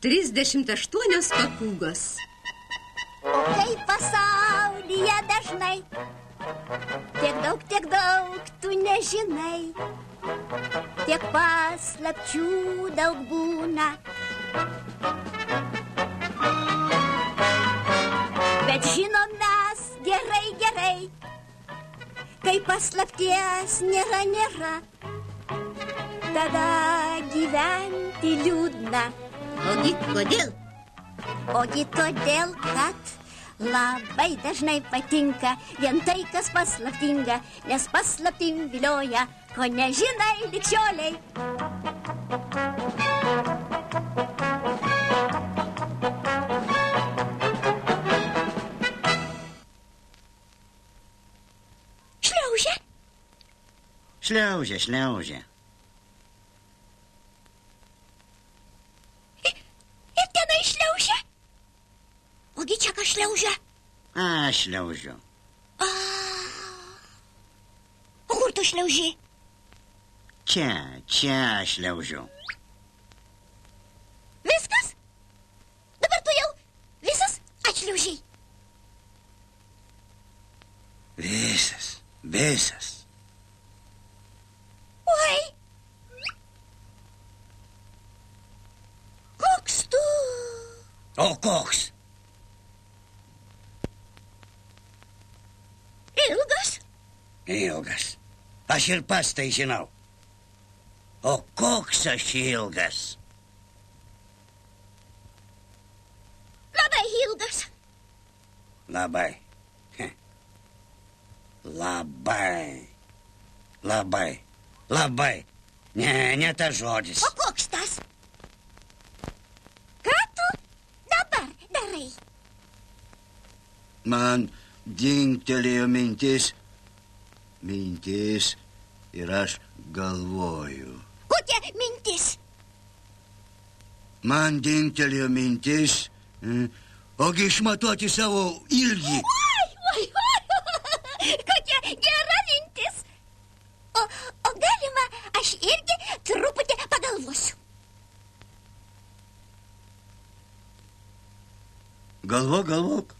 38 papūgos. O kaip pasaulyje dažnai, tiek daug tu nežinai, tiek paslapčių daug būna. Bet žinom mes gerai, kai paslapties nėra, tada gyventi liūdna. Ogi kodėl? Ogi todėl, kad labai dažnai patinka vien tai, kas paslaptinga, nes paslaptim vilioja, ko nežinai lig šiolei. Šliaužia. Ir tenai šliaužia? Ogi čia kas šliaužia? Aš šliaužiu. O kur tu šliauži? Čia šliaužiu. Viskas? Dabar tu jau visas atšliaužiai? Visas. Oi! Koks tu? O koks? Ilgas. Aš ir pats tai žinau. O koks aš ilgas? Labai ilgas. Labai. Ne tas žodis. O koks tas? Ką tu dabar darai? Man dingtelėjo mintis ir aš galvoju. Kokia mintis? Man dingtelėjo mintis, ogi išmatuoti savo ilgį. Oi, kokia gera mintis. O galima, aš irgi truputį pagalvosiu. Galvok.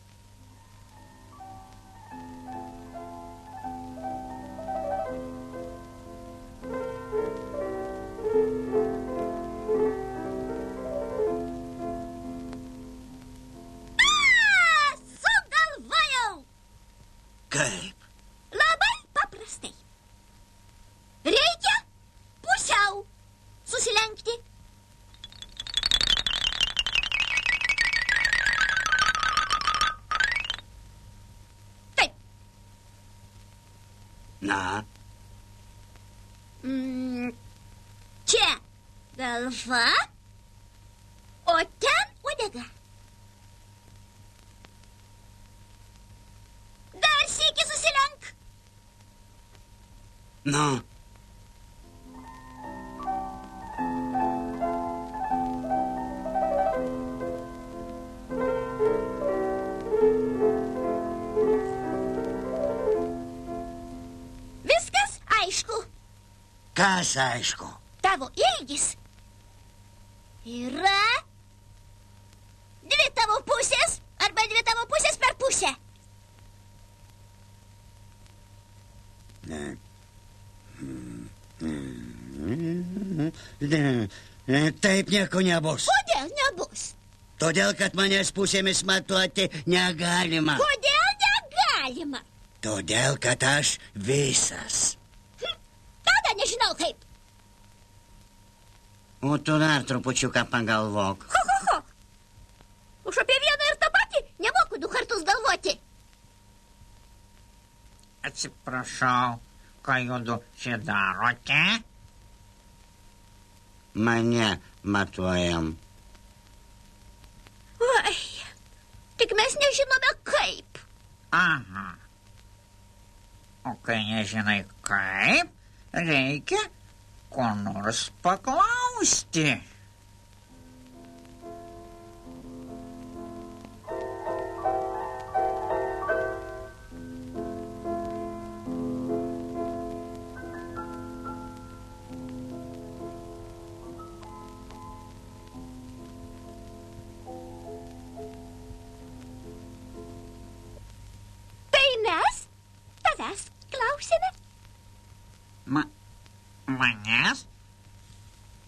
Sugalvojau. Kaip? Labai paprastai. Reikia pusiau susilenkti. Taip. Na? Čia galva, o ten uodega. Dar sykį susilenk. Na? Viskas aišku. Kas aišku? Tavo ilgis yra 2 tavo pusės arba 2 tavo pusės per pusę. Taip nieko nebus. Kodėl nebus? Todėl, kad manęs pusėmis matuoti negalima. Kodėl negalima? Todėl, kad aš visas. Tada nežinau kaip. O tu dar trupučiuką pagalvok. Ho. Už apie vieną ir tą patį nemoku 2 kartus galvoti. Atsiprašau, ką judu čia darote? Mane matuojam. Oi, tik mes nežinome kaip. Aha. O kai nežinai kaip, reikia ko nors paklausti.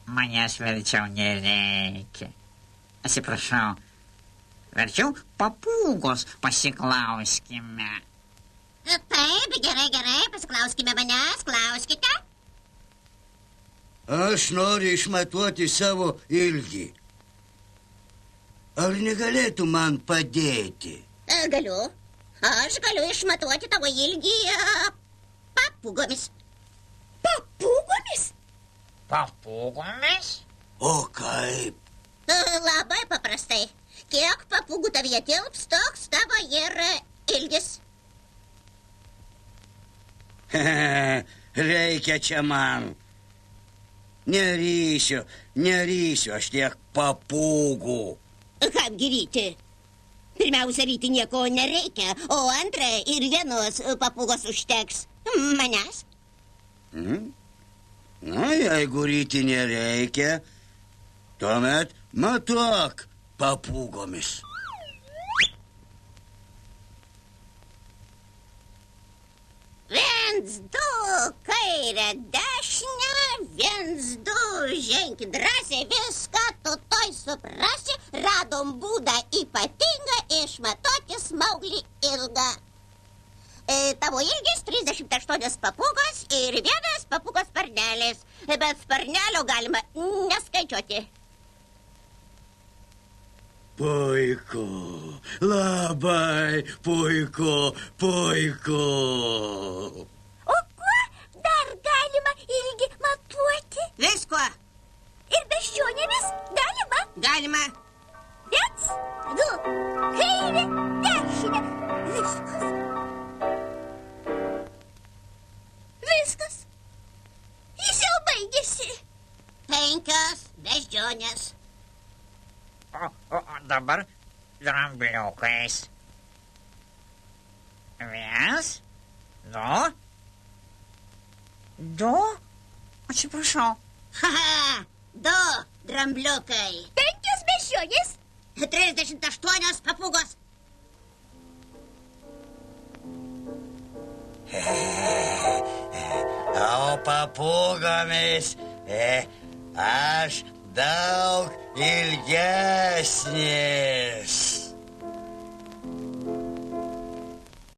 Manęs verčiau nereikia. Atsiprašau. Verčiau papūgos pasiklauskime. Taip, gerai, pasiklauskime manęs, klauskite. Aš noriu išmatuoti savo ilgį. Ar negalėtų man padėti? Galiu. Aš galiu išmatuoti tavo ilgį papūgomis. Papūgomis? Papūgomis? O kaip? Labai paprastai. Kiek papūgų tavyje tilps, toks tavo ir ilgis. Reikia čia man. Nerysiu aš tiek papūgų. Kamgi ryti? Pirmiausia, ryti nieko nereikia, o antra ir vienos papūgos užteks. Manęs? Na, jeigu ryti nereikia, tuomet matuok papūgomis. Viens, du, kairę, dešinę, viens, du, ženki drąsiai, viską tu toj suprasi, radom būdą ypatingą išmatuoti smauglį ilgą. Tavo ilgis 38 papūgos ir vienas papūgos sparnelis, bet sparnelio galima neskaičiuoti. Puiku, labai puiku. O kuo dar galima ilgį matuoti? Visko. Ir beždžionėmis galima? Galima. Viens, du, kairė, dešinė. Viskas. Jis jau baigėsi. 5 beždžionės. O dabar drambliukais. 1, 2. Atsiprašau. Haha, 2 drambliukai. 5 beždžionės. 38 papūgos. O papūgomis aš daug ilgesnis.